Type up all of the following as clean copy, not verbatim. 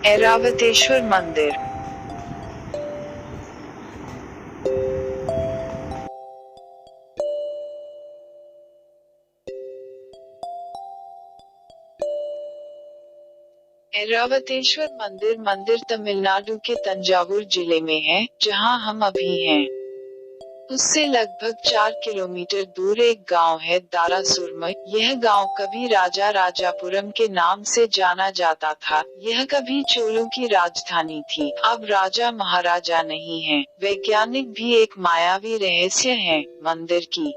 ऐरावतेश्वर मंदिर। ऐरावतेश्वर मंदिर मंदिर तमिलनाडु के तंजावुर जिले में है, जहां हम अभी हैं। उससे लगभग 4 किलोमीटर दूर एक गांव है दारासुरम। यह गांव कभी राजा राजापुरम के नाम से जाना जाता था। यह कभी चोलों की राजधानी थी। अब राजा महाराजा नहीं हैं। वैज्ञानिक भी एक मायावी रहस्य है। मंदिर की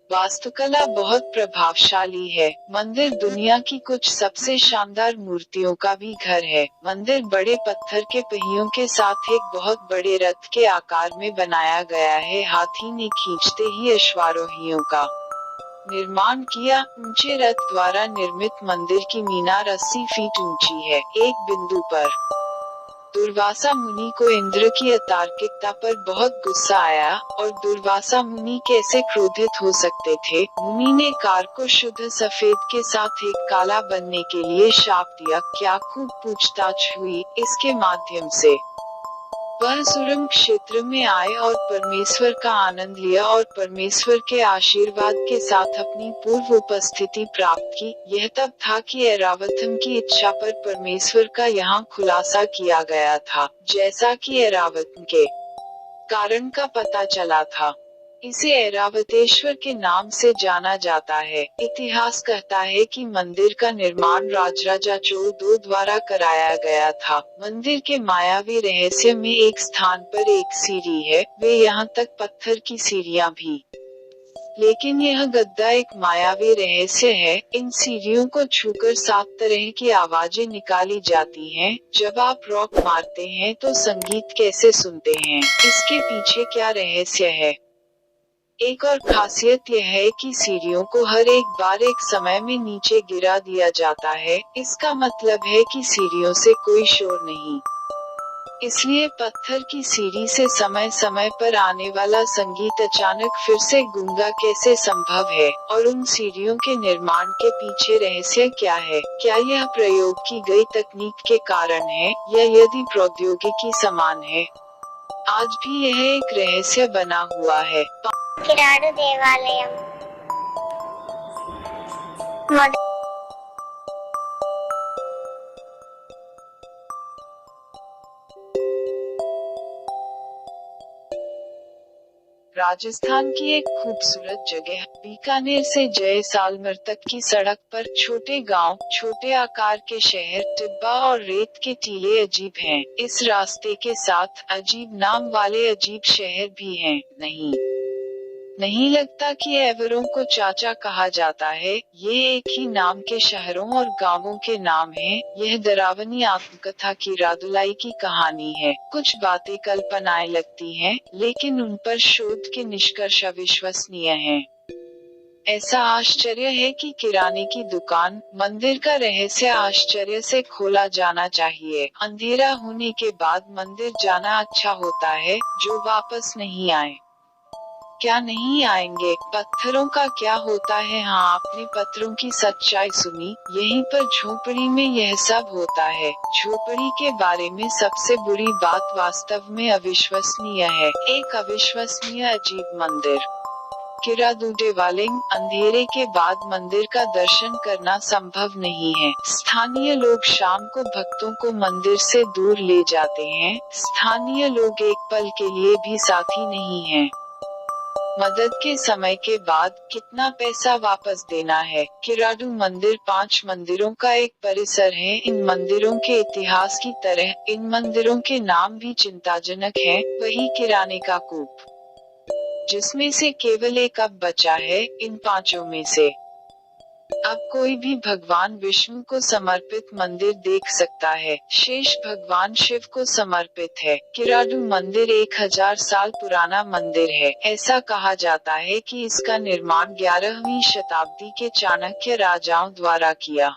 वास्तुकला बहुत प्रभावशाली है। मंदिर दुनिया की कुछ सबसे शानदार मूर्तियों का भी घर है। मंदिर बड़े पत्थर के पहियों के साथ एक बहुत बड़े रथ के आकार में बनाया गया है। हाथी ने खींचते ही अश्वारोहियों का निर्माण किया। ऊंचे रथ द्वारा निर्मित मंदिर की मीनार 80 फीट ऊंची है। एक बिंदु पर दुर्वासा मुनि को इंद्र की अतार्किकता पर बहुत गुस्सा आया, और दुर्वासा मुनि कैसे क्रोधित हो सकते थे। मुनि ने कार को शुद्ध सफेद के साथ एक काला बनने के लिए शाप दिया। क्या खूब पूछताछ हुई। इसके माध्यम से वह सुरम क्षेत्र में आए और परमेश्वर का आनंद लिया और परमेश्वर के आशीर्वाद के साथ अपनी पूर्व उपस्थिति प्राप्त की। यह तब था कि ऐरावतम की इच्छा पर परमेश्वर का यहाँ खुलासा किया गया था, जैसा कि ऐरावतम के कारण का पता चला था। इसे ऐरावतेश्वर के नाम से जाना जाता है। इतिहास कहता है कि मंदिर का निर्माण राजराजा चोल II द्वारा कराया गया था। मंदिर के मायावी रहस्य में एक स्थान पर एक सीढ़ी है। वे यहाँ तक पत्थर की सीढ़ियाँ भी। लेकिन यह गद्दा एक मायावी रहस्य है। इन सीढ़ियों को छूकर 7 तरह की आवाजें निकाली जाती हैं। जब आप रॉक मारते हैं तो संगीत कैसे सुनते हैं? इसके पीछे क्या रहस्य है? एक और खासियत यह है कि सीढ़ियों को हर एक बार एक समय में नीचे गिरा दिया जाता है। इसका मतलब है कि सीढ़ियों से कोई शोर नहीं। इसलिए पत्थर की सीढ़ी से समय समय पर आने वाला संगीत अचानक फिर से गूंगा कैसे संभव है? और उन सीढ़ियों के निर्माण के पीछे रहस्य क्या है? क्या यह प्रयोग की गई तकनीक के कारण है, या यदि प्रौद्योगिकी समान है? आज भी यह एक रहस्य बना हुआ है। किराडू देवालयम राजस्थान की एक खूबसूरत जगह। बीकानेर से जयसालमेर तक की सड़क पर छोटे गांव, छोटे आकार के शहर, टिब्बा और रेत के टीले अजीब हैं। इस रास्ते के साथ अजीब नाम वाले अजीब शहर भी हैं। नहीं लगता कि एवरों को चाचा कहा जाता है। ये एक ही नाम के शहरों और गांवों के नाम हैं। यह डरावनी आत्मकथा की रादुलाई की कहानी है। कुछ बातें कल्पनाएं लगती हैं, लेकिन उन पर शोध के निष्कर्ष अविश्वसनीय हैं। ऐसा आश्चर्य है कि किराने की दुकान, मंदिर का रहस्य आश्चर्य से खोला जाना चाहिए। अंधेरा होने के बाद मंदिर जाना अच्छा होता है, जो वापस नहीं आए। क्या नहीं आएंगे? पत्थरों का क्या होता है? हाँ, आपने पत्थरों की सच्चाई सुनी। यहीं पर झोपड़ी में यह सब होता है। झोपड़ी के बारे में सबसे बुरी बात वास्तव में अविश्वसनीय है। एक अविश्वसनीय अजीब मंदिर। किराडू देवालयम। अंधेरे के बाद मंदिर का दर्शन करना संभव नहीं है। स्थानीय लोग शाम को भक्तों को मंदिर से दूर ले जाते हैं। स्थानीय लोग एक पल के लिए भी साथी नहीं हैं। मदद के समय के बाद कितना पैसा वापस देना है? किराडू मंदिर 5 मंदिरों का एक परिसर है। इन मंदिरों के इतिहास की तरह इन मंदिरों के नाम भी चिंताजनक हैं। वही किराने का कूप, जिसमें से केवल एक अब बचा है। इन 5 में से अब कोई भी भगवान विष्णु को समर्पित मंदिर देख सकता है। शेष भगवान शिव को समर्पित है। किराडू मंदिर 1000 साल पुराना मंदिर है। ऐसा कहा जाता है कि इसका निर्माण 11वीं शताब्दी के चाणक्य राजाओं द्वारा किया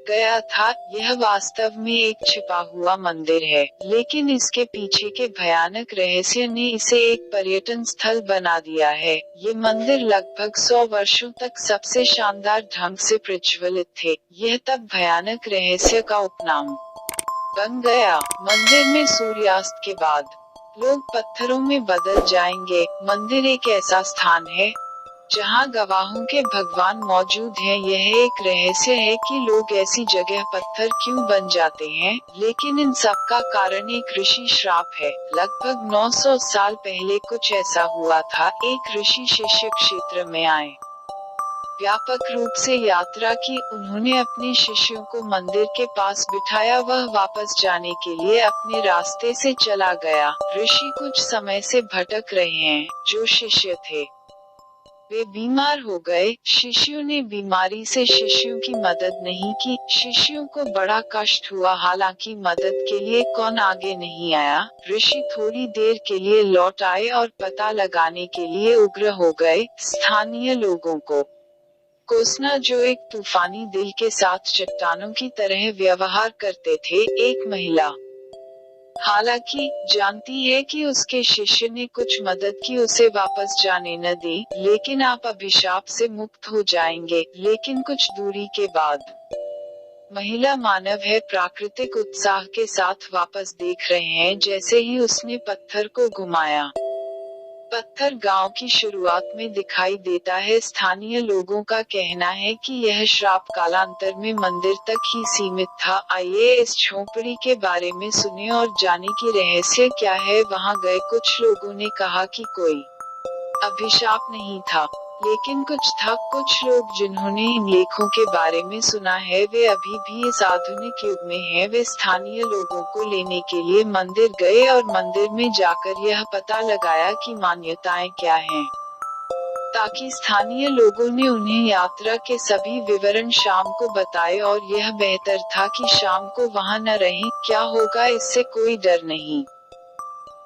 गया था। यह वास्तव में एक छिपा हुआ मंदिर है, लेकिन इसके पीछे के भयानक रहस्य ने इसे एक पर्यटन स्थल बना दिया है। ये मंदिर लगभग 100 वर्षों तक सबसे शानदार ढंग से प्रज्वलित थे। यह तब भयानक रहस्य का उपनाम बन गया। मंदिर में सूर्यास्त के बाद लोग पत्थरों में बदल जाएंगे। मंदिर एक ऐसा स्थान है जहाँ गवाहों के भगवान मौजूद हैं। यह एक रहस्य है कि लोग ऐसी जगह पत्थर क्यों बन जाते हैं, लेकिन इन सब का कारण एक ऋषि श्राप है। लगभग 900 साल पहले कुछ ऐसा हुआ था। एक ऋषि शिष्य क्षेत्र में आए, व्यापक रूप से यात्रा की। उन्होंने अपने शिष्यों को मंदिर के पास बिठाया। वह वापस जाने के लिए अपने रास्ते से चला गया। ऋषि कुछ समय से भटक रहे हैं। जो शिष्य थे वे बीमार हो गए। शिष्यों ने बीमारी से शिष्यों की मदद नहीं की। शिष्यों को बड़ा कष्ट हुआ, हालांकि मदद के लिए कौन आगे नहीं आया। ऋषि थोड़ी देर के लिए लौट आए और पता लगाने के लिए उग्र हो गए। स्थानीय लोगों को कोसना, जो एक तूफानी दिल के साथ चट्टानों की तरह व्यवहार करते थे। एक महिला हालांकि जानती है कि उसके शिष्य ने कुछ मदद की, उसे वापस जाने न दी। लेकिन आप अभिशाप से मुक्त हो जाएंगे। लेकिन कुछ दूरी के बाद महिला मानव है, प्राकृतिक उत्साह के साथ वापस देख रहे हैं। जैसे ही उसने पत्थर को घुमाया, पत्थर गांव की शुरुआत में दिखाई देता है। स्थानीय लोगों का कहना है कि यह श्राप कालांतर में मंदिर तक ही सीमित था। आइए इस झोंपड़ी के बारे में सुने और जाने की रहस्य क्या है। वहां गए कुछ लोगों ने कहा कि कोई अभिशाप नहीं था, लेकिन कुछ था। कुछ लोग जिन्होंने इन लेखों के बारे में सुना है, वे अभी भी इस आधुनिक युग में हैं। वे स्थानीय लोगों को लेने के लिए मंदिर गए और मंदिर में जाकर यह पता लगाया कि मान्यताएं क्या हैं, ताकि स्थानीय लोगों ने उन्हें यात्रा के सभी विवरण शाम को बताए। और यह बेहतर था कि शाम को वहां न रहें। क्या होगा इससे कोई डर नहीं,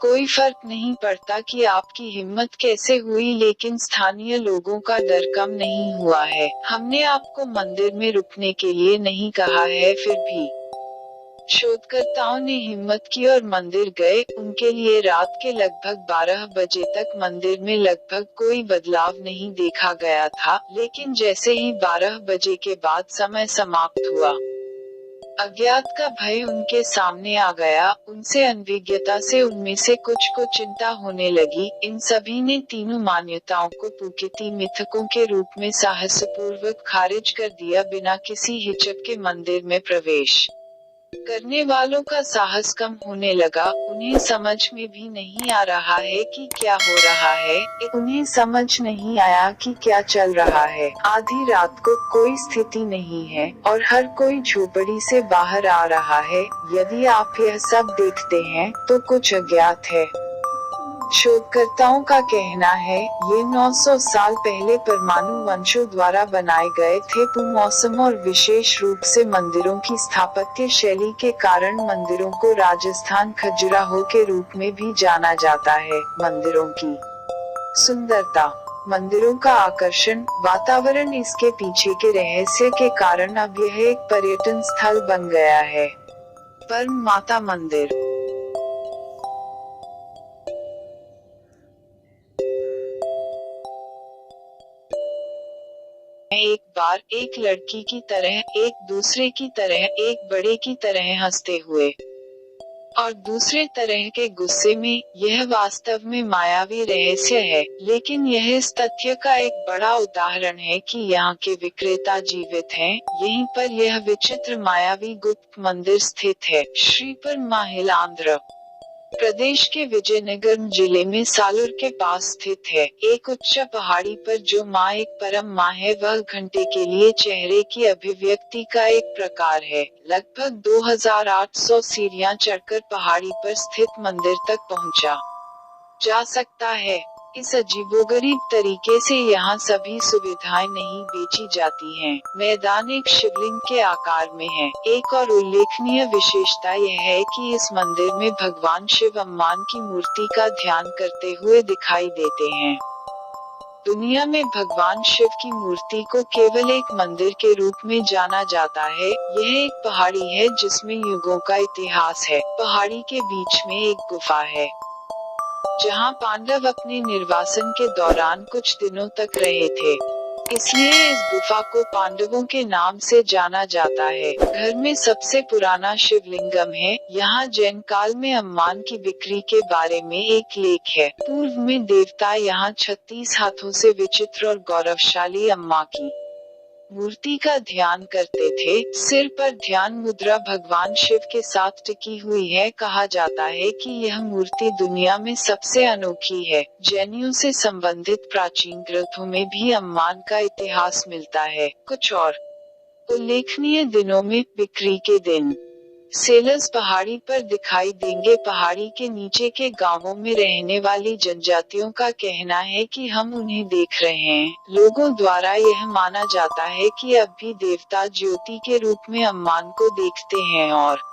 कोई फर्क नहीं पड़ता कि आपकी हिम्मत कैसे हुई, लेकिन स्थानीय लोगों का डर कम नहीं हुआ है। हमने आपको मंदिर में रुकने के लिए नहीं कहा है, फिर भी शोधकर्ताओं ने हिम्मत की और मंदिर गए। उनके लिए रात के लगभग 12 बजे तक मंदिर में लगभग कोई बदलाव नहीं देखा गया था। लेकिन जैसे ही 12 बजे के बाद समय समाप्त हुआ, अज्ञात का भय उनके सामने आ गया। उनसे अनभिज्ञता से उनमें से कुछ को चिंता होने लगी। इन सभी ने तीनों मान्यताओं को पुकीती मिथकों के रूप में साहसपूर्वक खारिज कर दिया। बिना किसी हिचक के मंदिर में प्रवेश करने वालों का साहस कम होने लगा। उन्हें समझ में भी नहीं आ रहा है कि क्या हो रहा है। उन्हें समझ नहीं आया कि क्या चल रहा है। आधी रात को कोई स्थिति नहीं है और हर कोई झोपड़ी से बाहर आ रहा है। यदि आप यह सब देखते हैं तो कुछ अज्ञात है। शोधकर्ताओं का कहना है ये 900 साल पहले परमाणु वंशों द्वारा बनाए गए थे। मौसम और विशेष रूप से मंदिरों की स्थापत्य शैली के कारण मंदिरों को राजस्थान खजुराहो के रूप में भी जाना जाता है। मंदिरों की सुंदरता, मंदिरों का आकर्षण, वातावरण, इसके पीछे के रहस्य के कारण अब यह एक पर्यटन स्थल बन गया है। परम माता मंदिर। एक बार एक लड़की की तरह, एक दूसरे की तरह, एक बड़े की तरह हंसते हुए और दूसरे तरह के गुस्से में। यह वास्तव में मायावी रहस्य है, लेकिन यह इस तथ्य का एक बड़ा उदाहरण है कि यहाँ के विक्रेता जीवित हैं। यहीं पर यह विचित्र मायावी गुप्त मंदिर स्थित है। श्रीपर माहिल आंध्र प्रदेश के विजयनगर जिले में सालूर के पास स्थित है। एक उच्च पहाड़ी पर जो माँ एक परम माँ है, वह घंटे के लिए चेहरे की अभिव्यक्ति का एक प्रकार है। लगभग 2800 सीढ़ियां चढ़कर पहाड़ी पर स्थित मंदिर तक पहुंचा जा सकता है। इस अजीबोगरीब तरीके से यहाँ सभी सुविधाएं नहीं बेची जाती हैं। मैदान एक शिवलिंग के आकार में है। एक और उल्लेखनीय विशेषता यह है कि इस मंदिर में भगवान शिव हनुमान की मूर्ति का ध्यान करते हुए दिखाई देते हैं। दुनिया में भगवान शिव की मूर्ति को केवल एक मंदिर के रूप में जाना जाता है। यह एक पहाड़ी है जिसमें युगों का इतिहास है। पहाड़ी के बीच में एक गुफा है जहाँ पांडव अपने निर्वासन के दौरान कुछ दिनों तक रहे थे। इसलिए इस गुफा को पांडवों के नाम से जाना जाता है। घर में सबसे पुराना शिवलिंगम है। यहाँ जैन काल में अम्मान की बिक्री के बारे में एक लेख है। पूर्व में देवता यहाँ 36 हाथों से विचित्र और गौरवशाली अम्मा की मूर्ति का ध्यान करते थे। सिर पर ध्यान मुद्रा भगवान शिव के साथ टिकी हुई है। कहा जाता है कि यह मूर्ति दुनिया में सबसे अनोखी है। जैनियों से संबंधित प्राचीन ग्रंथों में भी अम्मान का इतिहास मिलता है। कुछ और उल्लेखनीय दिनों में बिक्री के दिन सेलर्स पहाड़ी पर दिखाई देंगे। पहाड़ी के नीचे के गांवों में रहने वाली जनजातियों का कहना है कि हम उन्हें देख रहे हैं। लोगों द्वारा यह माना जाता है कि अब भी देवता ज्योति के रूप में अम्मान को देखते हैं और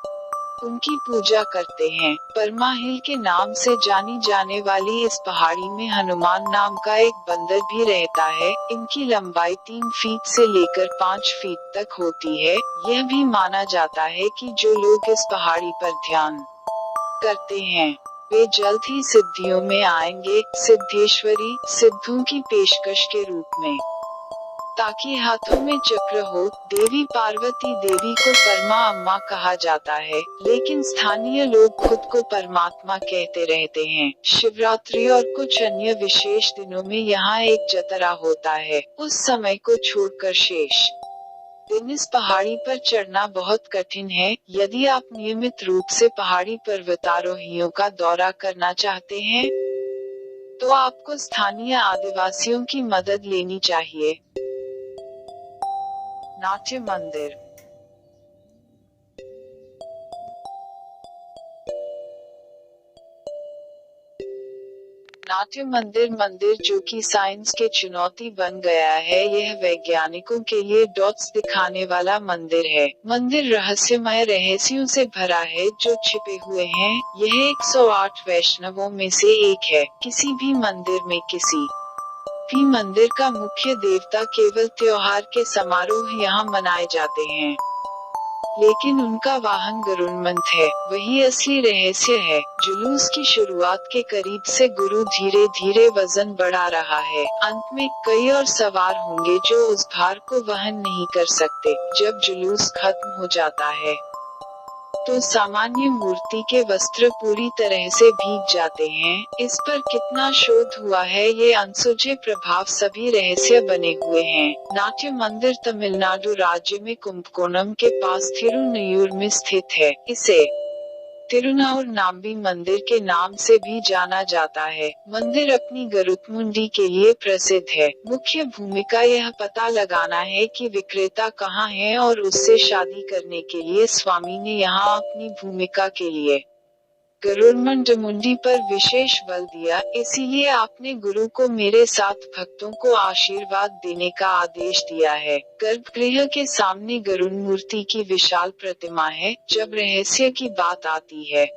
उनकी पूजा करते हैं। परमा हिल के नाम से जानी जाने वाली इस पहाड़ी में हनुमान नाम का एक बंदर भी रहता है। इनकी लंबाई 3 फीट से लेकर 5 फीट तक होती है। यह भी माना जाता है कि जो लोग इस पहाड़ी पर ध्यान करते हैं वे जल्द ही सिद्धियों में आएंगे। सिद्धेश्वरी सिद्धों की पेशकश के रूप में ताकि हाथों में चक्र हो। देवी पार्वती देवी को परमा अम्मा कहा जाता है, लेकिन स्थानीय लोग खुद को परमात्मा कहते रहते हैं। शिवरात्रि और कुछ अन्य विशेष दिनों में यहाँ एक जतरा होता है। उस समय को छोड़कर शेष दिन इस पहाड़ी पर चढ़ना बहुत कठिन है। यदि आप नियमित रूप से पहाड़ी पर्वतारोहियों का दौरा करना चाहते हैं, तो आपको स्थानीय आदिवासियों की मदद लेनी चाहिए। नाट्य मंदिर नाट्य मंदिर मंदिर जो कि साइंस के चुनौती बन गया है। यह वैज्ञानिकों के लिए डॉट्स दिखाने वाला मंदिर है। मंदिर रहस्यमय रहस्यों से भरा है जो छिपे हुए हैं। यह 108 वैष्णवों में से एक है। किसी भी मंदिर में किसी भी मंदिर का मुख्य देवता केवल त्योहार के समारोह यहाँ मनाए जाते हैं, लेकिन उनका वाहन गरुड़मंथ है। वही असली रहस्य है। जुलूस की शुरुआत के करीब से गुरु धीरे धीरे वजन बढ़ा रहा है। अंत में कई और सवार होंगे जो उस भार को वहन नहीं कर सकते। जब जुलूस खत्म हो जाता है तो सामान्य मूर्ति के वस्त्र पूरी तरह से भीग जाते हैं। इस पर कितना शोध हुआ है, ये अनसुलझे प्रभाव सभी रहस्य बने हुए हैं। नाट्य मंदिर तमिलनाडु राज्य में कुंभकोणम के पास थिरुनयूर में स्थित है। इसे तिरुनाउर नाम्बी मंदिर के नाम से भी जाना जाता है। मंदिर अपनी गरुत्मुंडी के लिए प्रसिद्ध है। मुख्य भूमिका यह पता लगाना है कि विक्रेता कहाँ है और उससे शादी करने के लिए स्वामी ने यहाँ अपनी भूमिका के लिए गरुड़मुंडी पर विशेष बल दिया। इसीलिए आपने गुरु को मेरे साथ भक्तों को आशीर्वाद देने का आदेश दिया है। गर्भगृह के सामने गरुड़ मूर्ति की विशाल प्रतिमा है। जब रहस्य की बात आती है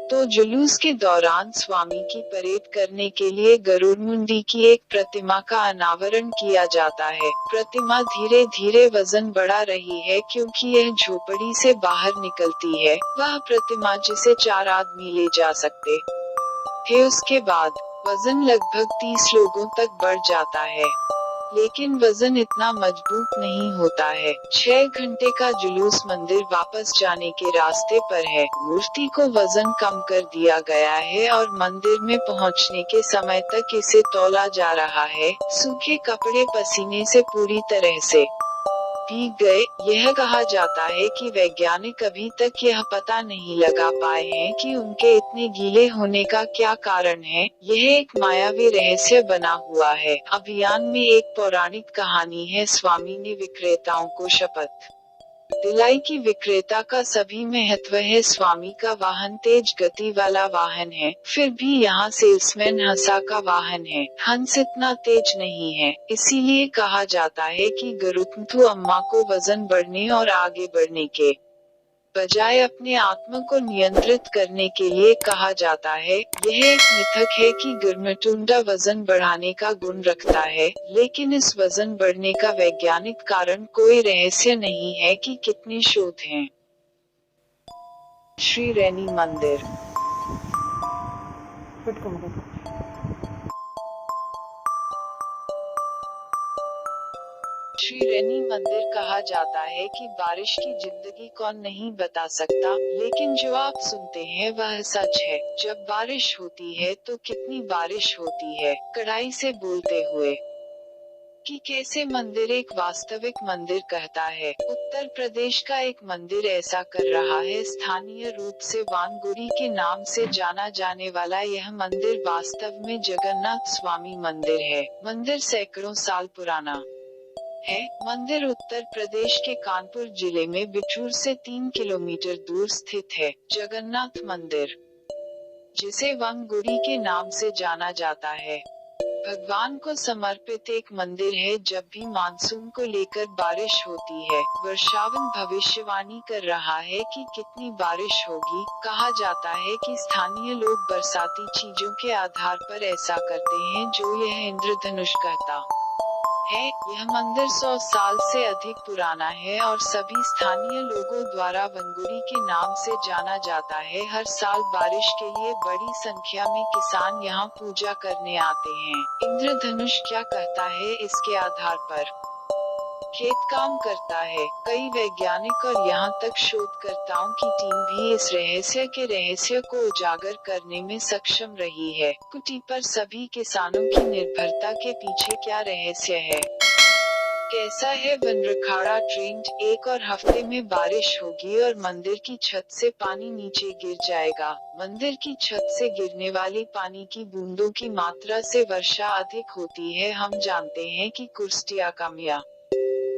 तो जुलूस के दौरान स्वामी की परेड करने के लिए गरुड़मुंडी की एक प्रतिमा का अनावरण किया जाता है। प्रतिमा धीरे धीरे वजन बढ़ा रही है क्योंकि यह झोपड़ी से बाहर निकलती है। वह प्रतिमा जिसे 4 आदमी ले जा सकते थे, उसके बाद वजन लगभग 30 लोगों तक बढ़ जाता है, लेकिन वजन इतना मजबूत नहीं होता है। 6 घंटे का जुलूस मंदिर वापस जाने के रास्ते पर है। मूर्ति को वजन कम कर दिया गया है और मंदिर में पहुंचने के समय तक इसे तौला जा रहा है। सूखे कपड़े पसीने से पूरी तरह से भीग गए। यह कहा जाता है कि वैज्ञानिक अभी तक यह पता नहीं लगा पाए हैं कि उनके इतने गीले होने का क्या कारण है। यह एक मायावी रहस्य बना हुआ है। अभियान में एक पौराणिक कहानी है। स्वामी ने विक्रेताओं को शपथ दिलाई कि विक्रेता का सभी महत्व है। स्वामी का वाहन तेज गति वाला वाहन है, फिर भी यहाँ सेल्समैन हंसा का वाहन है। हंस इतना तेज नहीं है, इसीलिए कहा जाता है कि गरुत्मथु अम्मा को वजन बढ़ने और आगे बढ़ने के बजाय अपने आत्मा को नियंत्रित करने के लिए कहा जाता है। यह एक मिथक है कि गिरमटुंडा वजन बढ़ाने का गुण रखता है, लेकिन इस वजन बढ़ने का वैज्ञानिक कारण कोई रहस्य नहीं है कि कितने शोध हैं। श्री रैनी मंदिर श्रीरनी मंदिर कहा जाता है कि बारिश की जिंदगी कौन नहीं बता सकता, लेकिन जो आप सुनते हैं वह सच है। जब बारिश होती है तो कितनी बारिश होती है, कड़ाई से बोलते हुए कि कैसे मंदिर एक वास्तविक मंदिर कहता है। उत्तर प्रदेश का एक मंदिर ऐसा कर रहा है। स्थानीय रूप से वानगुड़ी के नाम से जाना जाने वाला यह मंदिर वास्तव में जगन्नाथ स्वामी मंदिर है। मंदिर सैकड़ों साल पुराना है। मंदिर उत्तर प्रदेश के कानपुर जिले में बिठूर से 3 किलोमीटर दूर स्थित है। जगन्नाथ मंदिर, जिसे वानगुड़ी के नाम से जाना जाता है, भगवान को समर्पित एक मंदिर है। जब भी मानसून को लेकर बारिश होती है, वर्षावन भविष्यवाणी कर रहा है कि कितनी बारिश होगी। कहा जाता है कि स्थानीय लोग बरसाती चीजों के आधार पर ऐसा करते हैं, जो यह इंद्रधनुष कहता है। यह मंदिर 100 साल से अधिक पुराना है और सभी स्थानीय लोगों द्वारा वनगुड़ी के नाम से जाना जाता है। हर साल बारिश के लिए बड़ी संख्या में किसान यहाँ पूजा करने आते हैं। इंद्रधनुष क्या कहता है, इसके आधार पर खेत काम करता है। कई वैज्ञानिक और यहाँ तक शोधकर्ताओं की टीम भी इस रहस्य को उजागर करने में सक्षम रही है। कुटी पर सभी किसानों की निर्भरता के पीछे क्या रहस्य है? कैसा है वनरखाड़ा ट्रेंड? 1 और हफ्ते में बारिश होगी और मंदिर की छत से पानी नीचे गिर जाएगा। मंदिर की छत से गिरने वाली पानी की बूंदों की मात्रा से वर्षा अधिक होती है। हम जानते हैं कि कुर्स्टिया कमिया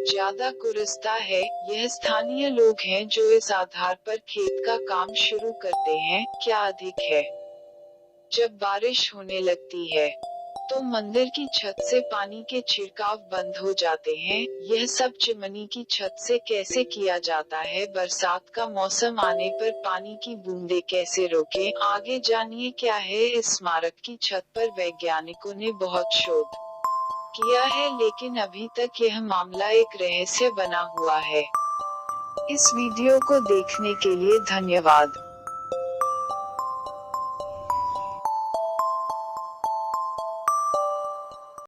ज्यादा कुरसता है। यह स्थानीय लोग हैं जो इस आधार पर खेत का काम शुरू करते हैं। क्या अधिक है? जब बारिश होने लगती है तो मंदिर की छत से पानी के छिड़काव बंद हो जाते हैं। यह सब चिमनी की छत से कैसे किया जाता है? बरसात का मौसम आने पर पानी की बूंदें कैसे रोकें? आगे जानिए क्या है इस स्मारक की छत पर। वैज्ञानिकों ने बहुत शोध किया है, लेकिन अभी तक यह मामला एक रहस्य बना हुआ है। इस वीडियो को देखने के लिए धन्यवाद।